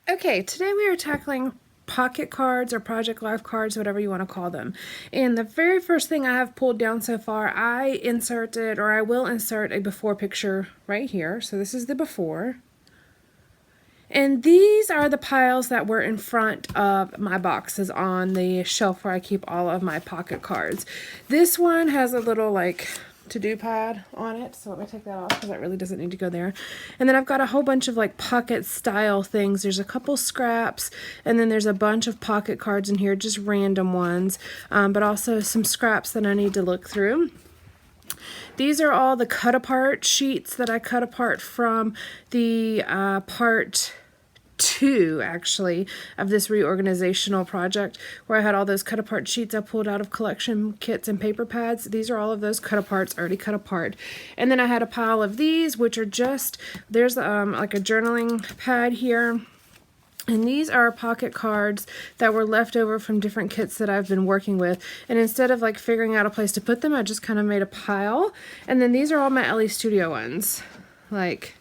Okay, today we are tackling pocket cards or project life cards, whatever you want to call them. And the very first thing I have pulled down so far, I inserted, or I will insert, a before picture right here. So this is the before. And these are the piles that were in front of my boxes on the shelf where I keep all of my pocket cards. This one has a little like to-do pad on it, so let me take that off because that really doesn't need to go there. And then I've got a whole bunch of like pocket style things. There's a couple scraps, and then there's a bunch of pocket cards in here, just random ones, but also some scraps that I need to look through. These are all the cut apart sheets that I cut apart from the part 2 actually of this reorganizational project, where I had all those cut apart sheets I pulled out of collection kits and paper pads. These are all of those cut aparts already cut apart. And then I had a pile of these, which are just, there's like a journaling pad here. And these are pocket cards that were left over from different kits that I've been working with. And instead of like figuring out a place to put them, I just kind of made a pile. And then these are all my LE Studio ones. Like,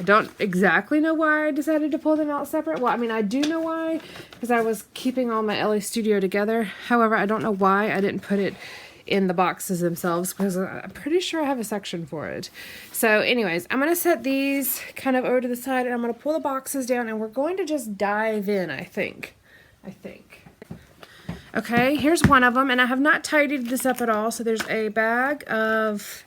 I don't exactly know why I decided to pull them out separate. Well, I mean, I do know why, because I was keeping all my LE Studio together. However, I don't know why I didn't put it in the boxes themselves, because I'm pretty sure I have a section for it. So anyways, I'm going to set these kind of over to the side, and I'm going to pull the boxes down, and we're going to just dive in, I think. Okay, here's one of them, and I have not tidied this up at all. So there's a bag of,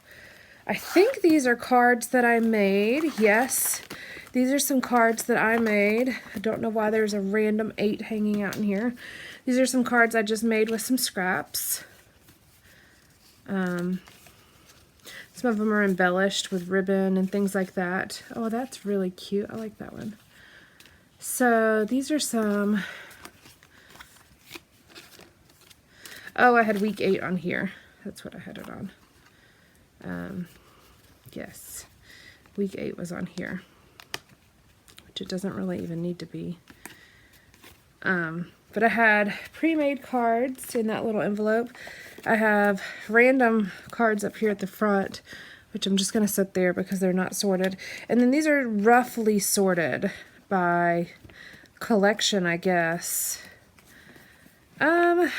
I think these are cards that I made. Yes, these are some cards that I made. I don't know why there's a random 8 hanging out in here. These are some cards I just made with some scraps. Some of them are embellished with ribbon and things like that. Oh, that's really cute. I like that one. So these are some, oh, I had week 8 on here. That's what I had it on. Yes, week 8 was on here, which it doesn't really even need to be. But I had pre-made cards in that little envelope. I have random cards up here at the front, which I'm just going to set there because they're not sorted. And then these are roughly sorted by collection, I guess. I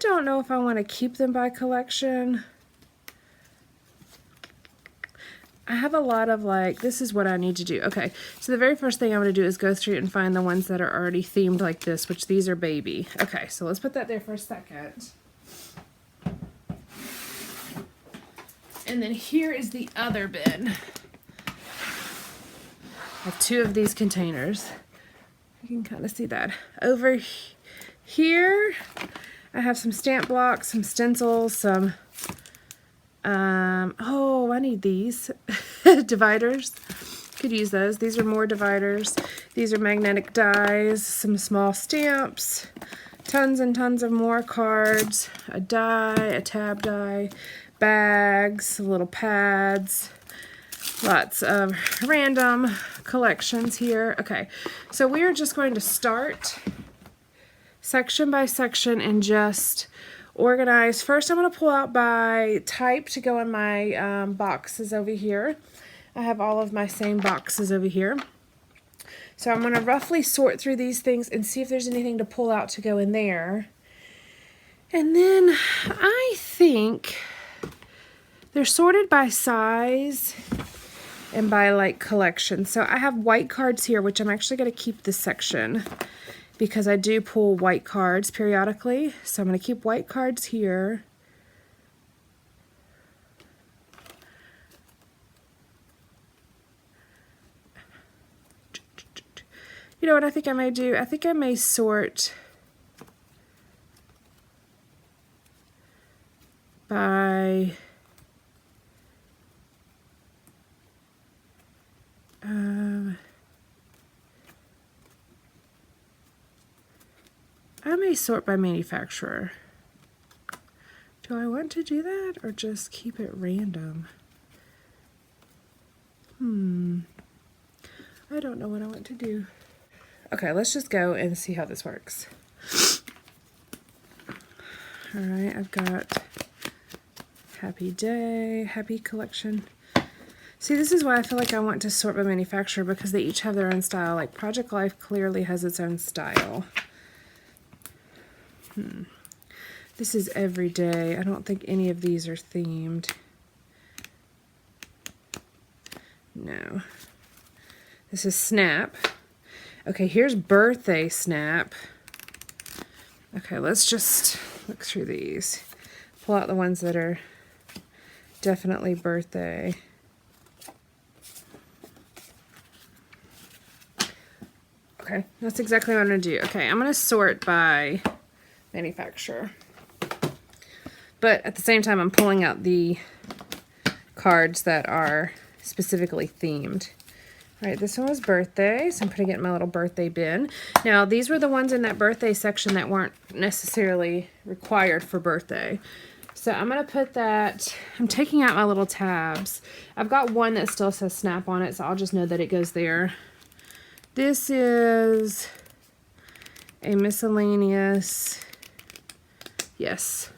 don't know if I want to keep them by collection. I have a lot of like, this is what I need to do. Okay, so the very first thing I'm going to do is go through and find the ones that are already themed like this, which these are baby. Okay, so let's put that there for a second. And then here is the other bin. I have 2 of these containers. You can kind of see that. Over here, I have some stamp blocks, some stencils, some oh, I need these dividers. Could use those. These are more dividers. These are magnetic dies, some small stamps, tons and tons of more cards, a die, a tab die, bags, little pads, lots of random collections here. Okay, so we are just going to start section by section and just organize. First, I'm going to pull out by type to go in my boxes over here. I have all of my same boxes over here. So I'm going to roughly sort through these things and see if there's anything to pull out to go in there. And then I think they're sorted by size and by like collection. So I have white cards here, which I'm actually going to keep this section, because I do pull white cards periodically. So I'm going to keep white cards here. You know what I think I may do? I think I may sort by I may sort by manufacturer. Do I want to do that or just keep it random? I don't know what I want to do. Okay, let's just go and see how this works. All right, I've got happy day, happy collection. See, this is why I feel like I want to sort by manufacturer, because they each have their own style. Like Project Life clearly has its own style. This is everyday. I don't think any of these are themed. No. This is Snap. Okay, here's Birthday Snap. Okay, let's just look through these. Pull out the ones that are definitely birthday. Okay, that's exactly what I'm going to do. Okay, I'm going to sort by manufacturer. But at the same time, I'm pulling out the cards that are specifically themed. All right, this one was birthday, so I'm putting it in my little birthday bin. Now, these were the ones in that birthday section that weren't necessarily required for birthday. So I'm going to put that, I'm taking out my little tabs. I've got one that still says Snap on it, so I'll just know that it goes there. This is a miscellaneous, yes,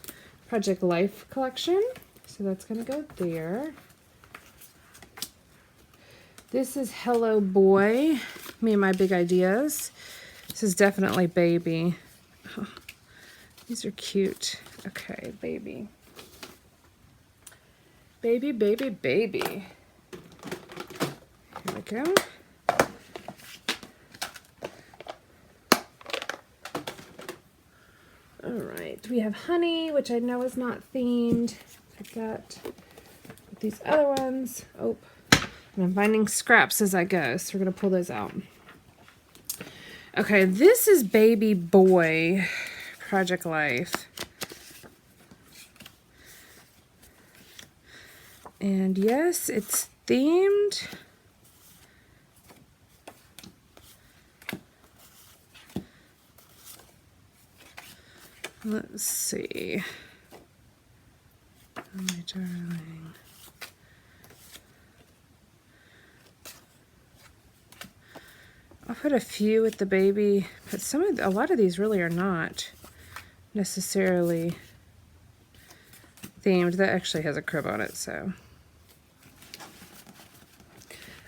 Project Life collection. So that's going to go there. This is Hello Boy, me and my big ideas. This is definitely baby. Oh, these are cute. Okay, baby. Baby, baby, baby. Here we go. Alright, we have Honey, which I know is not themed. Like that. With these other ones. Oh, and I'm finding scraps as I go, so we're going to pull those out. Okay, this is Baby Boy Project Life. And yes, it's themed. Let's see. Oh, my darling. I'll put a few with the baby, but a lot of these really are not necessarily themed. That actually has a crib on it, so.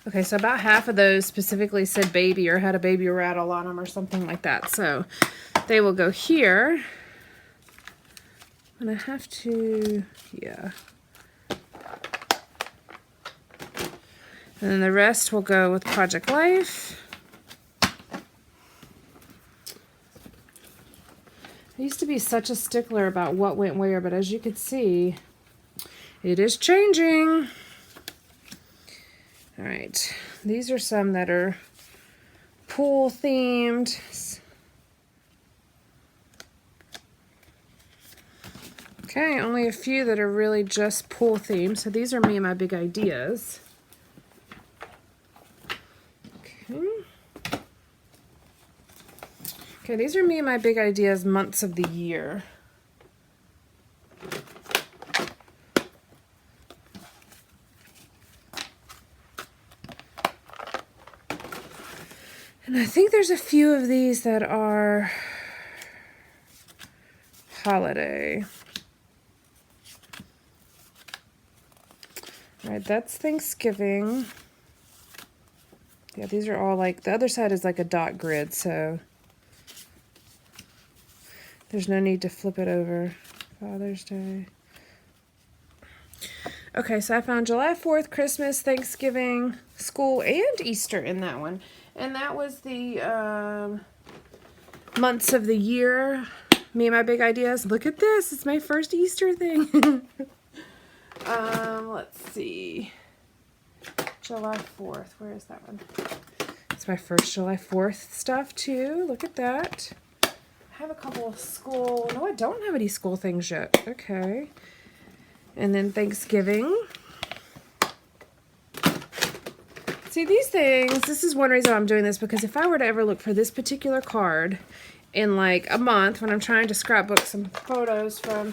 Okay, so about half of those specifically said baby or had a baby rattle on them or something like that. So they will go here. And I have to, yeah. And then the rest will go with Project Life. I used to be such a stickler about what went where, but as you can see, it is changing. All right, these are some that are pool themed. Okay, only a few that are really just pool themed. So these are me and my big ideas. Okay, these are me and my big ideas months of the year. And I think there's a few of these that are holiday. All right, that's Thanksgiving. Yeah, these are all like, the other side is like a dot grid, so there's no need to flip it over. Father's Day. Okay, so I found July 4th, Christmas, Thanksgiving, school, and Easter in that one. And that was the months of the year. Me and my big ideas. Look at this. It's my first Easter thing. Let's see. July 4th. Where is that one? It's my first July 4th stuff, too. Look at that. I have a couple of school. No, I don't have any school things yet. Okay. And then Thanksgiving. See, these things, this is one reason I'm doing this, because if I were to ever look for this particular card in like a month when I'm trying to scrapbook some photos from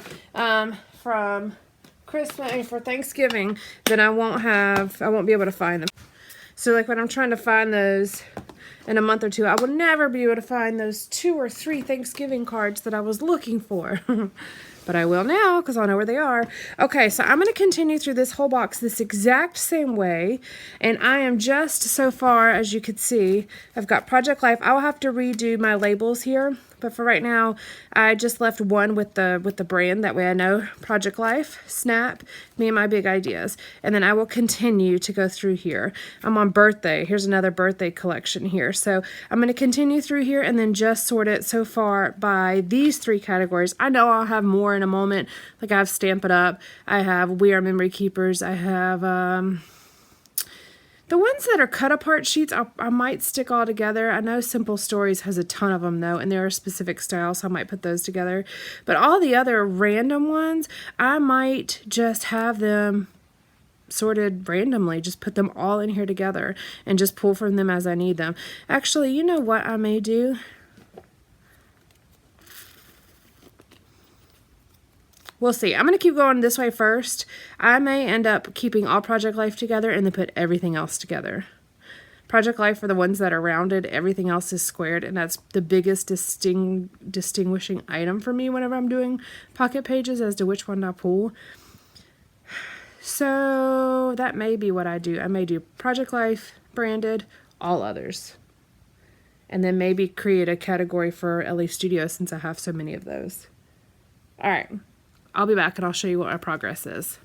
Christmas and for Thanksgiving, then I won't be able to find them. So like when I'm trying to find those in a month or two, I will never be able to find those 2 or 3 Thanksgiving cards that I was looking for. But I will now because I'll know where they are. Okay, so I'm going to continue through this whole box this exact same way. And I am just so far, as you can see, I've got Project Life. I will have to redo my labels here. But for right now, I just left one with the brand. That way I know Project Life, Snap, Me and My Big Ideas. And then I will continue to go through here. I'm on birthday. Here's another birthday collection here. So I'm going to continue through here and then just sort it so far by these 3 categories. I know I'll have more in a moment. Like I have Stamp It Up. I have We Are Memory Keepers. I have... the ones that are cut apart sheets, I might stick all together. I know Simple Stories has a ton of them though, and there are specific styles, so I might put those together. But all the other random ones, I might just have them sorted randomly. Just put them all in here together and just pull from them as I need them. Actually, you know what I may do? We'll see. I'm going to keep going this way first. I may end up keeping all Project Life together and then put everything else together. Project Life for the ones that are rounded, everything else is squared, and that's the biggest distinguishing item for me whenever I'm doing pocket pages as to which one I pull. So that may be what I do. I may do Project Life, branded, all others. And then maybe create a category for LA Studio since I have so many of those. All right. I'll be back and I'll show you what my progress is.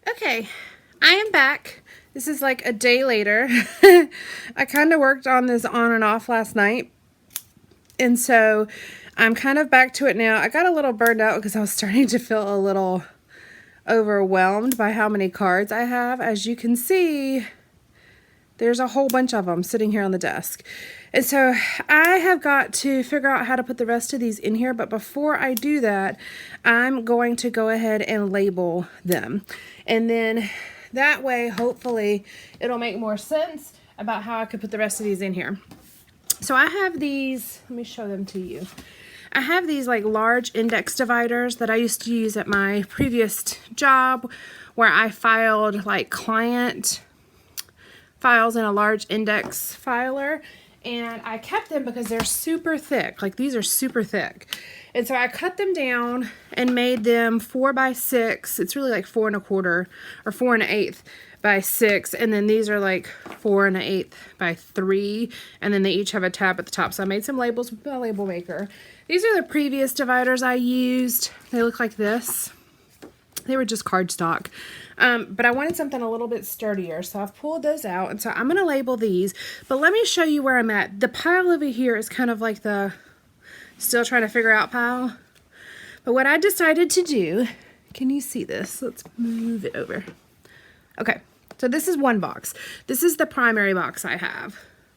Okay, I am back. This is like a day later. I kind of worked on this on and off last night. And so I'm kind of back to it now. I got a little burned out because I was starting to feel a little overwhelmed by how many cards I have. As you can see, there's a whole bunch of them sitting here on the desk. And so I have got to figure out how to put the rest of these in here. But before I do that, I'm going to go ahead and label them. And then that way, hopefully, it'll make more sense about how I could put the rest of these in here. So I have these, let me show them to you. I have these like large index dividers that I used to use at my previous job where I filed like client files in a large index filer. And I kept them because they're super thick. Like these are super thick. And so I cut them down and made them 4 by 6. It's really like 4 1/4 or 4 1/8 by 6. And then these are like 4 1/8 by 3. And then they each have a tab at the top. So I made some labels with my label maker. These are the previous dividers I used. They look like this. They were just cardstock. But I wanted something a little bit sturdier, so I've pulled those out. And so I'm going to label these. But let me show you where I'm at. The pile over here is kind of like the still trying to figure out pile. But what I decided to do, can you see this? Let's move it over. Okay, so this is one box. This is the primary box I have.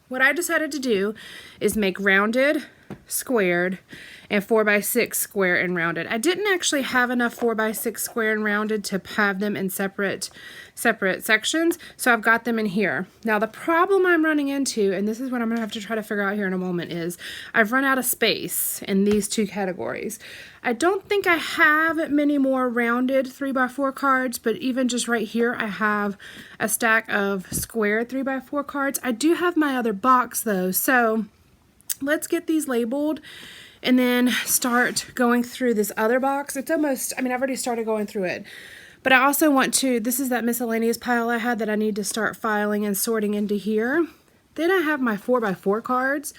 What I decided to do is make rounded, squared, and 4 by 6 square and rounded. I didn't actually have enough 4 by 6 square and rounded to have them in separate sections, so I've got them in here. Now the problem I'm running into, and this is what I'm going to have to try to figure out here in a moment, is I've run out of space in these 2 categories. I don't think I have many more rounded 3 by 4 cards, but even just right here I have a stack of square 3 by 4 cards. I do have my other box though, so let's get these labeled and then start going through this other box. It's almost, I mean, I've already started going through it, but I also want to, this is that miscellaneous pile I had that I need to start filing and sorting into here. Then I have my 4 by 4 cards,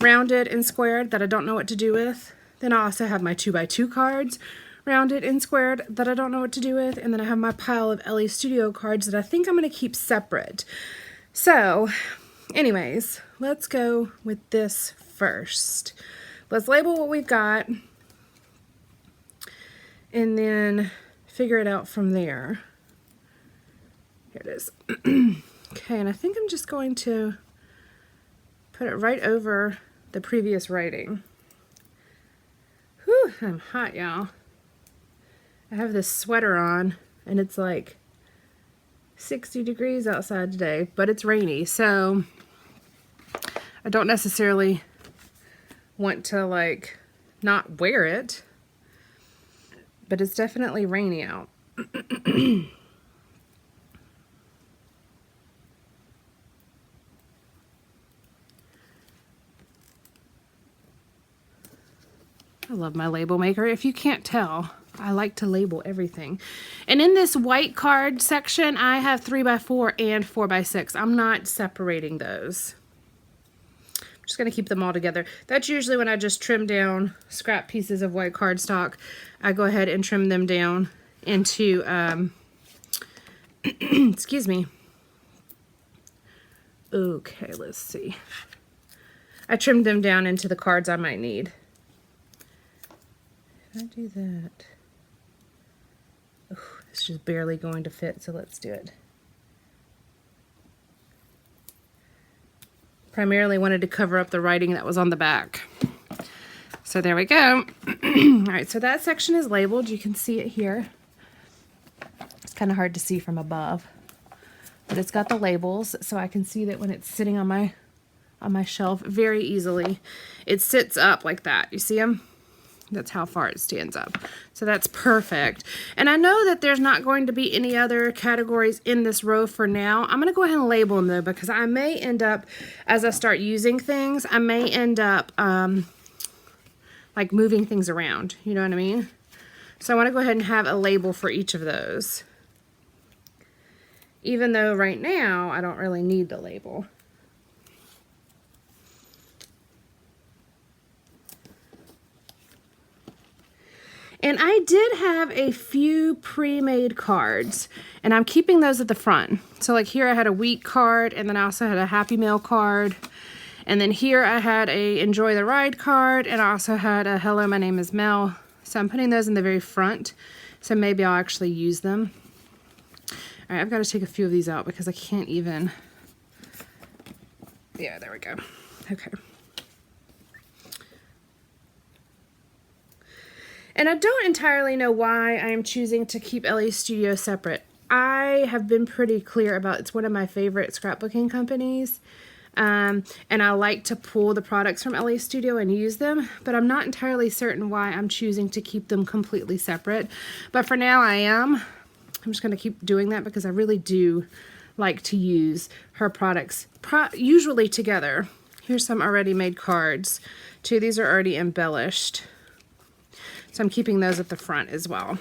rounded and squared, that I don't know what to do with. Then I also have my 2 by 2 cards, rounded and squared, that I don't know what to do with. And then I have my pile of LA Studio cards that I think I'm going to keep separate. So, anyways, let's go with this first. Let's label what we've got and then figure it out from there. Here it is. Okay, and I think I'm just going to put it right over the previous writing. Whew, I'm hot, y'all. I have this sweater on and it's like 60 degrees outside today, but it's rainy, so I don't necessarily want to like not wear it, but it's definitely rainy out. I love my label maker. If you can't tell, I like to label everything. And in this white card section, I have 3x4 and 4x6. I'm not separating those. I'm just going to keep them all together. That's usually when I just trim down scrap pieces of white cardstock. I go ahead and trim them down into, excuse me. Okay, let's see. I trimmed them down into the cards I might need. Did I do that? Oh, it's just barely going to fit, so let's do it. Primarily wanted to cover up the writing that was on the back. So there we go. All right, so that section is labeled. You can see it here. It's kind of hard to see from above, but it's got the labels, so I can see that when it's sitting on my shelf very easily. It sits up like that. You see them? That's how far it stands up. So that's perfect. And I know that there's not going to be any other categories in this row for now. I'm going to go ahead and label them though, because I may end up, as I start using things, I may end up like moving things around. You know what I mean? So I want to go ahead and have a label for each of those. Even though right now I don't really need the label. And I did have a few pre-made cards, and I'm keeping those at the front. So like here I had a week card, and then I also had a Happy Meal card. And then here I had a Enjoy the Ride card, and I also had a Hello, my name is Mel. So I'm putting those in the very front, so maybe I'll actually use them. All right, I've got to take a few of these out because I can't even. Yeah, there we go. Okay. And I don't entirely know why I am choosing to keep LA Studio separate. I have been pretty clear about it's one of my favorite scrapbooking companies. And I like to pull the products from LA Studio and use them, but I'm not entirely certain why I'm choosing to keep them completely separate. But for now I am. I'm just going to keep doing that because I really do like to use her products usually together. Here's some already made cards. Two of these are already embellished. So I'm keeping those at the front as well.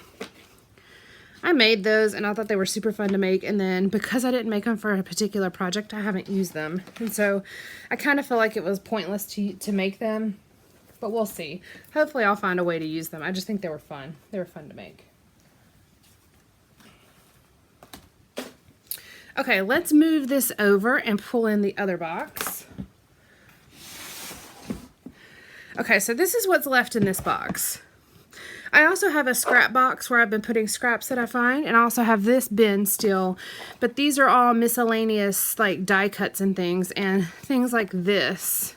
I made those and I thought they were super fun to make, and then because I didn't make them for a particular project, I haven't used them. And so I kind of feel like it was pointless to make them, but we'll see. Hopefully I'll find a way to use them. I just think they were fun. They were fun to make. Okay, let's move this over and pull in the other box. Okay, so this is what's left in this box. I also have a scrap box where I've been putting scraps that I find, and I also have this bin still, but these are all miscellaneous like die cuts and things like this,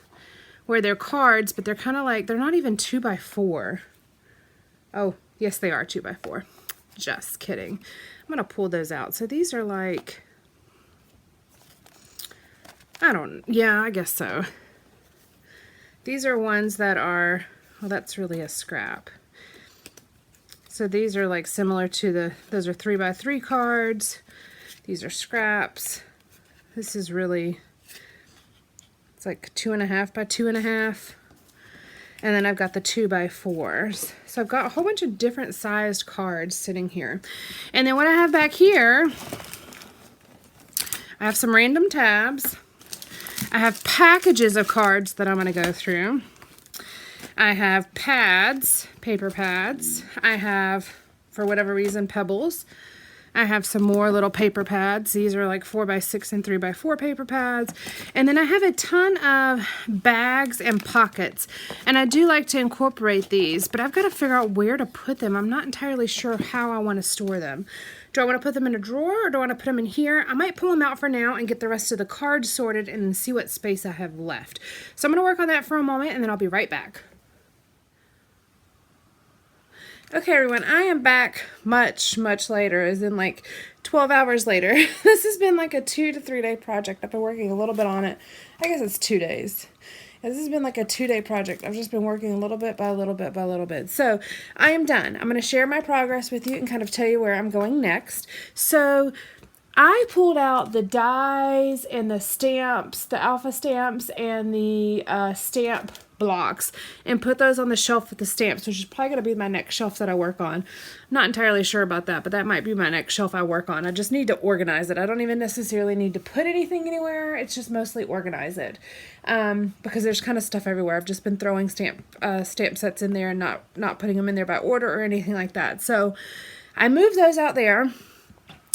where they're cards, but they're kind of like, they're not even 2x4. Oh, yes they are 2x4. Just kidding. I'm going to pull those out. So these are like, yeah, I guess so. These are ones that are, well, that's really a scrap. So these are like similar to those are 3x3 cards. These are scraps. This is really, it's like 2.5 by 2.5. And then I've got the 2x4s. So I've got a whole bunch of different sized cards sitting here. And then what I have back here, I have some random tabs. I have packages of cards that I'm going to go through. I have pads, paper pads. I have, for whatever reason, pebbles. I have some more little paper pads. These are like 4x6 and 3x4 paper pads. And then I have a ton of bags and pockets. And I do like to incorporate these, but I've got to figure out where to put them. I'm not entirely sure how I want to store them. Do I want to put them in a drawer or do I want to put them in here? I might pull them out for now and get the rest of the cards sorted and then see what space I have left. So I'm going to work on that for a moment and then I'll be right back. Okay, everyone, I am back much later, as in like 12 hours later. This has been like a 2 to 3 day project. I've been working a little bit on it. I guess it's 2 days. This has been like a 2-day project. I've just been working a little bit by little bit by little bit. So I am done. I'm going to share my progress with you and kind of tell you where I'm going next. So I pulled out the dies and the stamps, the alpha stamps and the stamp blocks, and put those on the shelf with the stamps, which is probably going to be my next shelf that I work on. I'm not entirely sure about that, but that might be my next shelf I work on. I just need to organize it. I don't even necessarily need to put anything anywhere. It's just mostly organize it, because there's kind of stuff everywhere. I've just been throwing stamp sets in there and not putting them in there by order or anything like that. So I moved those out there.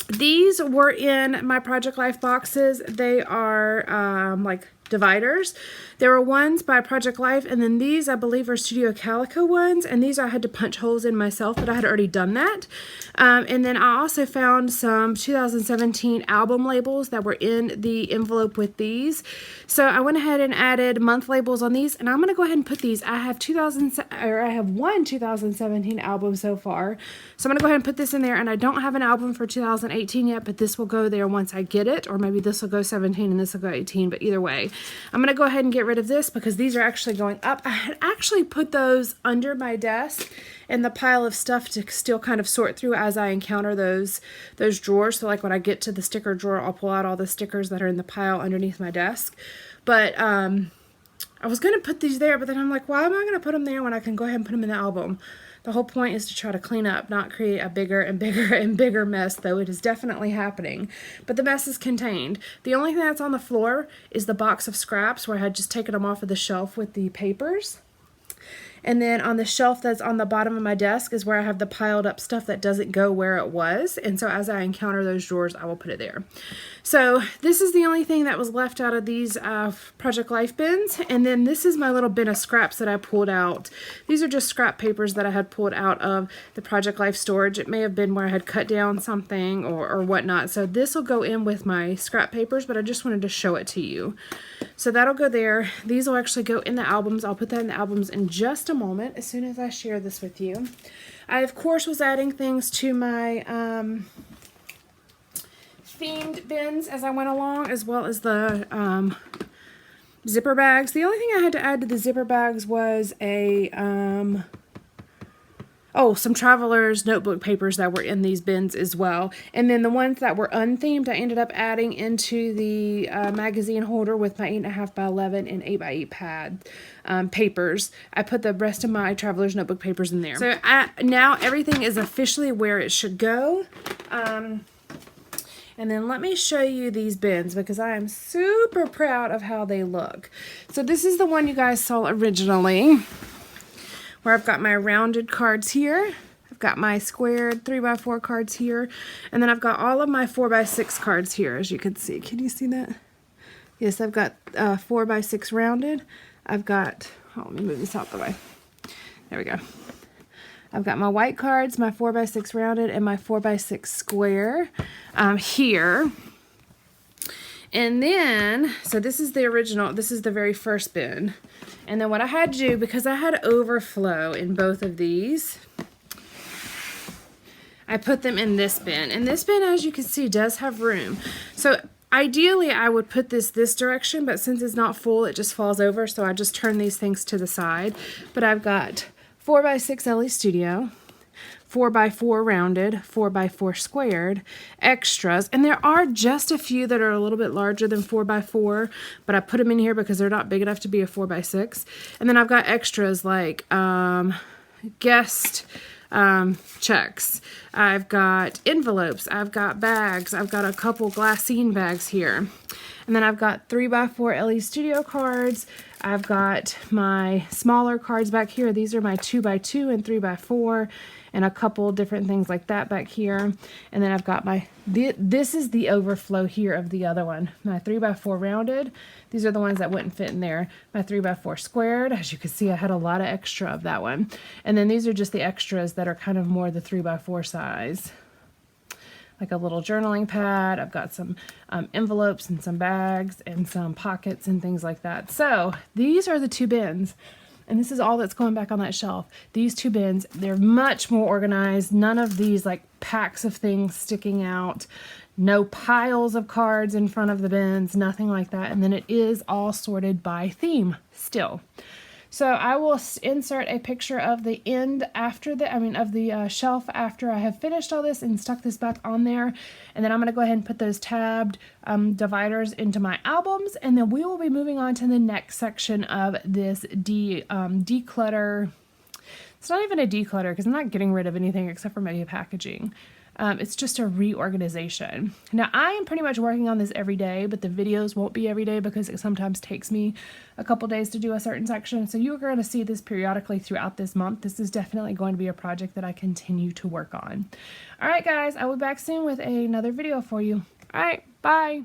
These were in my Project Life boxes. They are like dividers. There were ones by Project Life, and then these I believe are Studio Calico ones, and these I had to punch holes in myself, but I had already done that. And then I also found some 2017 album labels that were in the envelope with these. So I went ahead and added month labels on these, and I'm going to go ahead and put these. I have one 2017 album so far. So I'm going to go ahead and put this in there, and I don't have an album for 2018 yet, but this will go there once I get it, or maybe this will go 17 and this will go 18, but either way. I'm going to go ahead and get rid of this because these are actually going up. I had actually put those under my desk in the pile of stuff to still kind of sort through as I encounter those drawers. So like when I get to the sticker drawer, I'll pull out all the stickers that are in the pile underneath my desk. But I was going to put these there, but then I'm like, why am I going to put them there when I can go ahead and put them in the album? The whole point is to try to clean up, not create a bigger and bigger and bigger mess, though it is definitely happening. But the mess is contained. The only thing that's on the floor is the box of scraps where I had just taken them off of the shelf with the papers. And then on the shelf that's on the bottom of my desk is where I have the piled up stuff that doesn't go where it was. And so as I encounter those drawers, I will put it there. So this is the only thing that was left out of these Project Life bins. And then this is my little bin of scraps that I pulled out. These are just scrap papers that I had pulled out of the Project Life storage. It may have been where I had cut down something or whatnot. So this will go in with my scrap papers, but I just wanted to show it to you. So that'll go there. These will actually go in the albums. I'll put that in the albums in just a moment as soon as I share this with you. I, of course, was adding things to my themed bins as I went along, as well as the zipper bags. The only thing I had to add to the zipper bags was a some traveler's notebook papers that were in these bins as well. And then the ones that were unthemed, I ended up adding into the magazine holder with my 8.5 by 11 and 8 by 8 pad papers. I put the rest of my traveler's notebook papers in there. So now everything is officially where it should go. And then let me show you these bins because I am super proud of how they look. So this is the one you guys saw originally, where I've got my rounded cards here. I've got my squared 3x4 cards here. And then I've got all of my 4x6 cards here, as you can see. Can you see that? Yes, I've got 4x6 rounded. I've got, let me move this out the way. There we go. I've got my white cards, my 4x6 rounded, and my 4x6 square here. And then, so this is the original, this is the very first bin. And then what I had to do, because I had overflow in both of these, I put them in this bin. And this bin, as you can see, does have room. So ideally, I would put this direction, but since it's not full, it just falls over. So I just turn these things to the side. But I've got 4x6 LE Studio, 4x4 rounded, 4x4 squared, extras, and there are just a few that are a little bit larger than 4x4, but I put them in here because they're not big enough to be a 4x6. And then I've got extras like guest checks. I've got envelopes. I've got bags. I've got a couple glassine bags here. And then I've got 3x4 LE Studio cards. I've got my smaller cards back here. These are my 2x2 and 3x4 and a couple different things like that back here. And then I've got my, this is the overflow here of the other one. My 3x4 rounded. These are the ones that wouldn't fit in there. My 3x4 squared. As you can see, I had a lot of extra of that one. And then these are just the extras that are kind of more the 3x4 size. Like a little journaling pad. I've got some envelopes and some bags and some pockets and things like that. So these are the two bins. And this is all that's going back on that shelf. These two bins, they're much more organized. None of these like packs of things sticking out. No piles of cards in front of the bins, nothing like that. And then it is all sorted by theme still. So I will insert a picture of the end after of the shelf after I have finished all this and stuck this back on there. And then I'm going to go ahead and put those tabbed dividers into my albums. And then we will be moving on to the next section of this declutter. It's not even a declutter because I'm not getting rid of anything except for maybe packaging. It's just a reorganization. Now, I am pretty much working on this every day, but the videos won't be every day because it sometimes takes me a couple days to do a certain section. So you're going to see this periodically throughout this month. This is definitely going to be a project that I continue to work on. All right, guys, I will be back soon with another video for you. All right, bye.